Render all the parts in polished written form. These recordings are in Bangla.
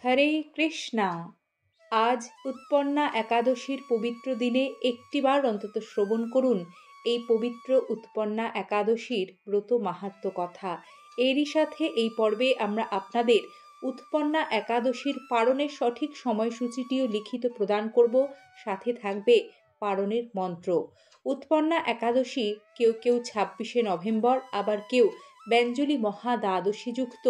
হরে কৃষ্ণা। আজ উৎপন্না একাদশীর পবিত্র দিনে একটিবার অন্তত শ্রবণ করুন এই পবিত্র উৎপন্না একাদশীর ব্রত মাহাত্ম্য কথা। এরই সাথে এই পর্বে আমরা আপনাদের উৎপন্না একাদশীর পারণের সঠিক সময়সূচিটিও লিখিত প্রদান করব। সাথে থাকবে পারণের মন্ত্র। উৎপন্না একাদশী কেউ কেউ 26শে নভেম্বর, আবার কেউ ব্যঞ্জলি মহা দ্বাদশী যুক্ত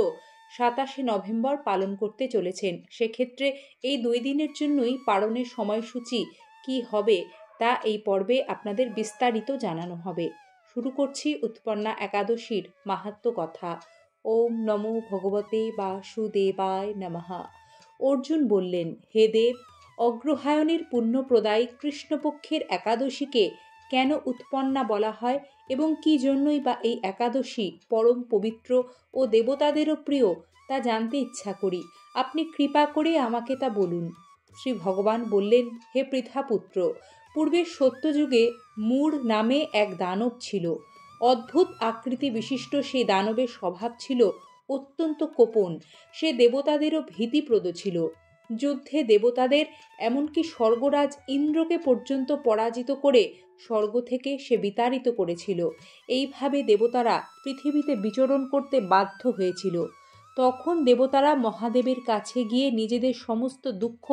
27শে নভেম্বর পালন করতে চলেছেন। সেক্ষেত্রে এই 2 দিনের জন্যই পালনের সময়সূচি কি হবে তা এই পর্বে আপনাদের বিস্তারিত জানানো হবে। শুরু করছি উৎপন্না একাদশীর মাহাত্ম্য কথা। ওম নমো ভগবতে বাসুদেবায় নমঃ। অর্জুন বললেন, হে দেব, অগ্রহায়ণের পুণ্যপ্রদায়ী কৃষ্ণপক্ষের একাদশীকে কেন উৎপন্না বলা হয় এবং কি জন্যই বা এই একাদশী পরম পবিত্র ও দেবতাদেরও প্রিয় তা জানতে ইচ্ছা করি। আপনি কৃপা করে আমাকে তা বলুন। শ্রী ভগবান বললেন, হে পৃথাপুত্র, পূর্বের সত্যযুগে মূঢ় নামে এক দানব ছিল। অদ্ভুত আকৃতি বিশিষ্ট সেই দানবের স্বভাব ছিল অত্যন্ত কোপন। সে দেবতাদেরও ভীতিপ্রদ ছিল। যুদ্ধে দেবতাদের, এমনকি স্বর্গরাজ ইন্দ্রকে পর্যন্ত পরাজিত করে স্বর্গ থেকে সে বিতাড়িত করেছিল। এইভাবে দেবতারা পৃথিবীতে বিচরণ করতে বাধ্য হয়েছিল। তখন দেবতারা মহাদেবের কাছে গিয়ে নিজেদের সমস্ত দুঃখ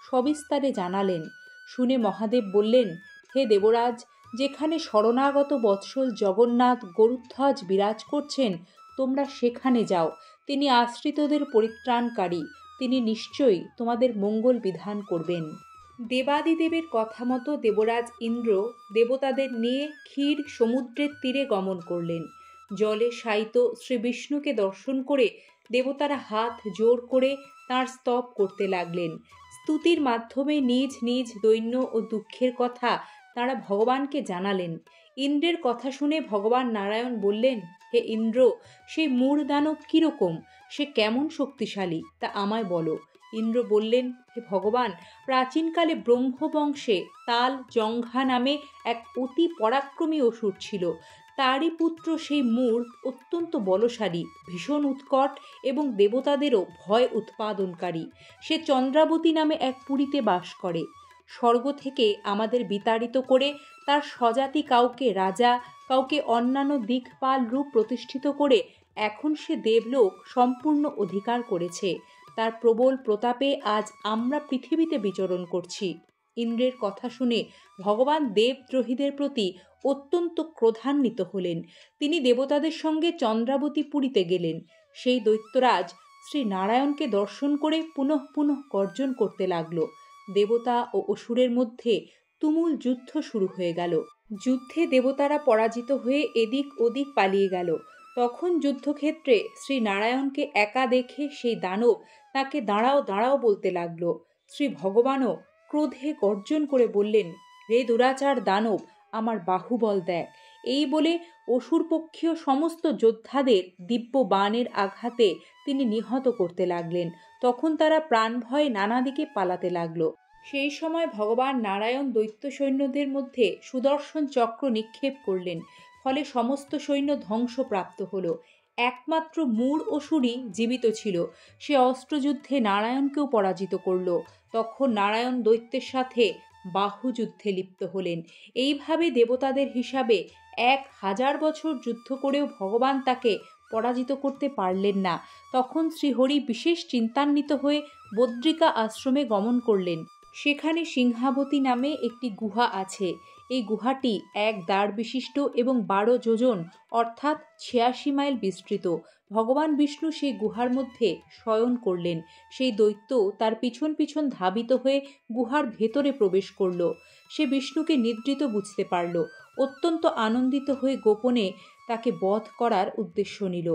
সবিস্তারে জানালেন। শুনে মহাদেব বললেন, হে দেবরাজ, যেখানে শরণাগত বৎসল জগন্নাথ গরুধ্বজ বিরাজ করছেন, তোমরা সেখানে যাও। তিনি আশ্রিতদের পরিত্রাণকারী। তিনি নিশ্চয়ই তোমাদের মঙ্গল বিধান করবেন। দেবাদিদেবের কথা মতো দেবরাজ ইন্দ্র দেবতাদের নিয়ে ক্ষীর সমুদ্রের তীরে গমন করলেন। জলে শায়িত শ্রী বিষ্ণুকে দর্শন করে দেবতারা হাত জোড় করে তাঁর স্তব করতে লাগলেন। স্তুতির মাধ্যমে নিজ নিজ দৈন্য ও দুঃখের কথা তাঁরা ভগবানকে জানালেন। ইন্দ্রের কথা শুনে ভগবান নারায়ণ বললেন, হে ইন্দ্র, সেই মূঢ় দানব কীরকম? সে কেমন শক্তিশালী তা আমায় বলো। ইন্দ্র বললেন, হে ভগবান, প্রাচীনকালে ব্রহ্মবংশে তাল জঙ্ঘা নামে এক অতি পরাক্রমী অসুর ছিল। তারই পুত্র সেই মূঢ় অত্যন্ত বলশালী, ভীষণ উৎকট এবং দেবতাদেরও ভয় উৎপাদনকারী। সে চন্দ্রাবতী নামে এক পুরীতে বাস করে। স্বর্গ থেকে আমাদের বিতাড়িত করে তার স্বজাতি কাউকে রাজা, কাউকে অন্যান্য দিকপাল রূপ প্রতিষ্ঠিত করে এখন সে দেবলোক সম্পূর্ণ অধিকার করেছে। তার প্রবল প্রতাপে আজ আমরা পৃথিবীতে বিচরণ করছি। ইন্দ্রের কথা শুনে ভগবান দেবদ্রোহীদের প্রতি অত্যন্ত ক্রোধান্বিত হলেন। তিনি দেবতাদের সঙ্গে চন্দ্রাবতী পুরীতে গেলেন। সেই দৈত্যরাজ শ্রী নারায়ণকে দর্শন করে পুনঃ পুনঃ গর্জন করতে লাগল। দেবতা ও অসুরের মধ্যে তুমুল যুদ্ধ শুরু হয়ে গেল। যুদ্ধে দেবতারা পরাজিত হয়ে এদিক ওদিক পালিয়ে গেল। তখন যুদ্ধক্ষেত্রে শ্রী নারায়ণকে একা দেখে সেই দানব তাকে দাঁড়াও দাঁড়াও বলতে লাগলো। শ্রী ভগবানও ক্রোধে গর্জন করে বললেন, রে দুরাচার দানব, আমার বাহুবল দেখ। এই বলে অসুরপক্ষীয় সমস্ত যোদ্ধাদের দিব্য বাণের আঘাতে তিনি নিহত করতে লাগলেন। তখন তারা প্রাণ ভয়ে নানা দিকে পালাতে লাগলো। সেই সময় ভগবান নারায়ণ দৈত্য সৈন্যদের মধ্যে সুদর্শন চক্র নিক্ষেপ করলেন। ফলে সমস্ত সৈন্য ধ্বংসপ্রাপ্ত হল। একমাত্র মূঢ় অসুরই জীবিত ছিল। সে অস্ত্রযুদ্ধে নারায়ণকেও পরাজিত করল। তখন নারায়ণ দৈত্যের সাথে বাহুযুদ্ধে লিপ্ত হলেন। এইভাবে দেবতাদের হিসাবে 1000 বছর যুদ্ধ করেও ভগবান তাকে পরাজিত করতে পারলেন না। তখন শ্রীহরি বিশেষ চিন্তান্বিত হয়ে বদ্রিকা আশ্রমে গমন করলেন। সেখানে সিংহাবতী নামে একটি গুহা আছে। এই গুহাটি 1 দ্বার বিশিষ্ট এবং 12 যোজন অর্থাৎ 86 মাইল বিস্তৃত। ভগবান বিষ্ণু সেই গুহার মধ্যে শয়ন করলেন। সেই দৈত্য তার পিছন পিছন ধাবিত হয়ে গুহার ভেতরে প্রবেশ করল। সে বিষ্ণুকে নিদ্রিত বুঝতে পারল। অত্যন্ত আনন্দিত হয়ে গোপনে তাকে বধ করার উদ্দেশ্য নিল।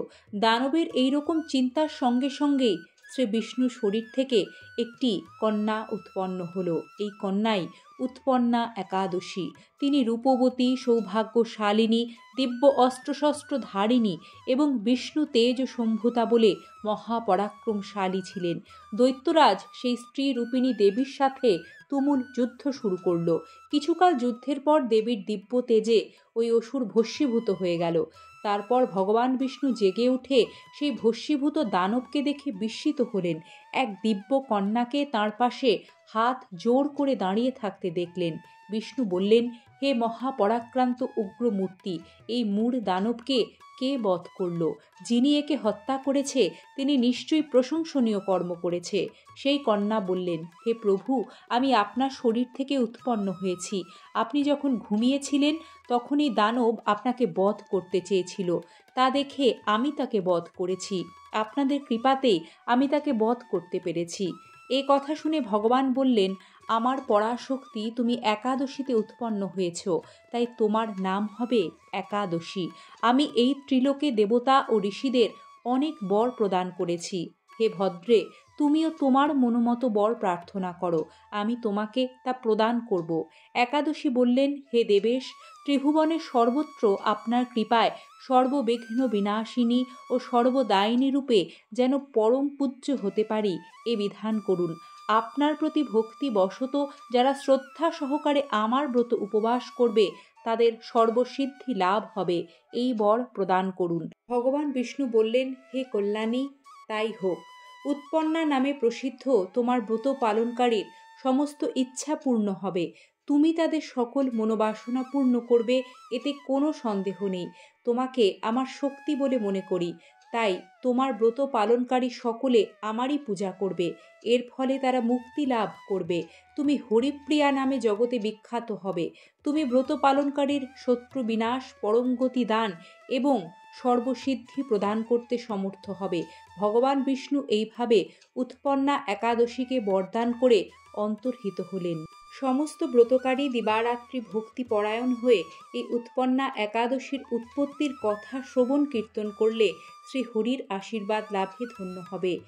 দানবের এইরকম চিন্তার সঙ্গে সঙ্গেই শ্রী বিষ্ণুর শরীর থেকে একটি কন্যা উৎপন্ন হলো। এই কন্যাই উৎপন্না একাদশী। তিনি রূপবতী, সৌভাগ্যশালিনী, দিব্য অস্ত্রশস্ত্র ধারিণী এবং বিষ্ণু তেজ সম্ভূতা বলে মহাপরাক্রমশালী ছিলেন। দৈত্যরাজ সেই স্ত্রী রূপিণী দেবীর সাথে তুমুল যুদ্ধ শুরু করল। কিছুকাল যুদ্ধের পর দেবীর দিব্য তেজে ওই অসুর ভস্মীভূত হয়ে গেল। তারপর ভগবান বিষ্ণু জেগে উঠে সেই ভস্মীভূত দানবকে দেখে বিস্মিত হলেন। এক দিব্য কন্যাকে তাঁর পাশে হাত জোড় করে দাঁড়িয়ে থাকতে দেখলেন। বিষ্ণু বললেন, হে মহাপরাক্রান্ত উগ্রমূর্তি, এই মূঢ় দানবকে কে বধ করল? যিনি একে হত্যা করেছে তিনি নিশ্চয়ই প্রশংসনীয় কর্ম করেছে। সেই কন্যা বললেন, হে প্রভু, আমি আপনার শরীর থেকে উৎপন্ন হয়েছি। আপনি যখন ঘুমিয়েছিলেন তখনই দানব আপনাকে বধ করতে চেয়েছিল। তা দেখে আমি তাকে বধ করেছি। আপনাদের কৃপাতেই আমি তাকে বধ করতে পেরেছি। এ কথা শুনে ভগবান বললেন, আমার পরাশক্তি, তুমি একাদশীতে উৎপন্ন হয়েছ, তাই তোমার নাম হবে একাদশী। আমি এই ত্রিলোকে দেবতা ও ঋষিদের অনেক বর প্রদান করেছি। হে ভদ্রে, তুমিও তোমার মনোমতো বর প্রার্থনা করো, আমি তোমাকে তা প্রদান করব। একাদশী বললেন, হে দেবেশ, ত্রিভুবনের সর্বত্র আপনার কৃপায় সর্ববিঘ্ন বিনাশিনী ও সর্বদায়িনী রূপে যেন পরম পূজ্য হতে পারি, এ বিধান করুন। আপনার প্রতি ভক্তি বশত যারা শ্রদ্ধা সহকারে আমার ব্রত উপবাস করবে তাদের সর্বসিদ্ধি লাভ হবে, এই বর প্রদান করুন। ভগবান বিষ্ণু বললেন, হে কল্যাণী, তাই হোক। উৎপন্না নামে প্রসিদ্ধ তোমার ব্রত পালনকারীর সমস্ত ইচ্ছা পূর্ণ হবে। তুমি তাদের সকল মনোবাসনা পূর্ণ করবে, এতে কোনো সন্দেহ নেই। তোমাকে আমার শক্তি বলে মনে করি, তাই তোমার ব্রত পালনকারী সকলে আমারই পূজা করবে। এর ফলে তারা মুক্তি লাভ করবে। তুমি হরিপ্রিয়া নামে জগতে বিখ্যাত হবে। তুমি ব্রত পালনকারীর শত্রু বিনাশ, পরমগতি দান এবং সর্বসিদ্ধি প্রদান করতে সমর্থ হবে। ভগবান বিষ্ণু এইভাবে উৎপন্না একাদশীকে বরদান করে অন্তর্হিত হলেন। সমস্ত ব্রতকারী দিবারাত্রি ভক্তিপরায়ণ হয়ে এই উৎপন্না একাদশীর উৎপত্তির কথা শ্রবণ কীর্তন করলে শ্রীহরির আশীর্বাদ লাভে ধন্য হবে।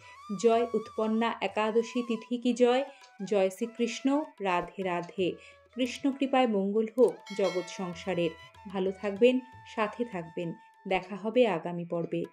জয় উৎপন্না একাদশী তিথি কি জয়। জয় শ্রীকৃষ্ণ। রাধে রাধে। কৃষ্ণ কৃপায় মঙ্গল হোক জগৎ সংসারের। ভালো থাকবেন, সাথে থাকবেন। দেখা হবে আগামী পর্বে।